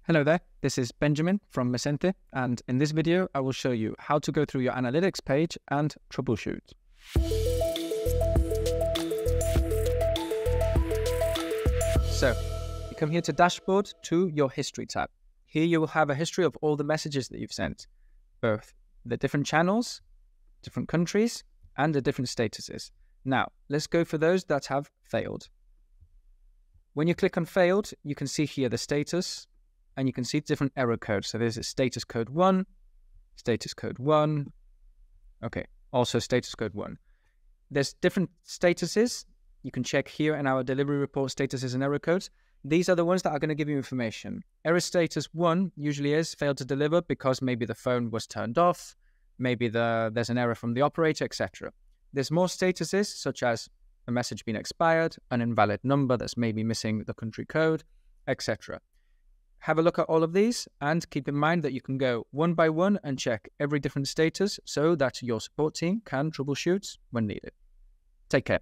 Hello there, this is Benjamin from Messente, and in this video I will show you how to go through your analytics page and troubleshoot. So, you come here to Dashboard to your History tab. Here you will have a history of all the messages that you've sent, both the different channels, different countries, and the different statuses. Now, let's go for those that have failed. When you click on failed, you can see here the status, and you can see different error codes. So there's a status code 1, okay, also status code 1. There's different statuses. You can check here in our delivery report statuses and error codes. These are the ones that are going to give you information. Error status 1 usually is failed to deliver because maybe the phone was turned off, maybe there's an error from the operator, etc. There's more statuses such as a message being expired, an invalid number that's maybe missing the country code, etc. Have a look at all of these and keep in mind that you can go one by one and check every different status so that your support team can troubleshoot when needed. Take care.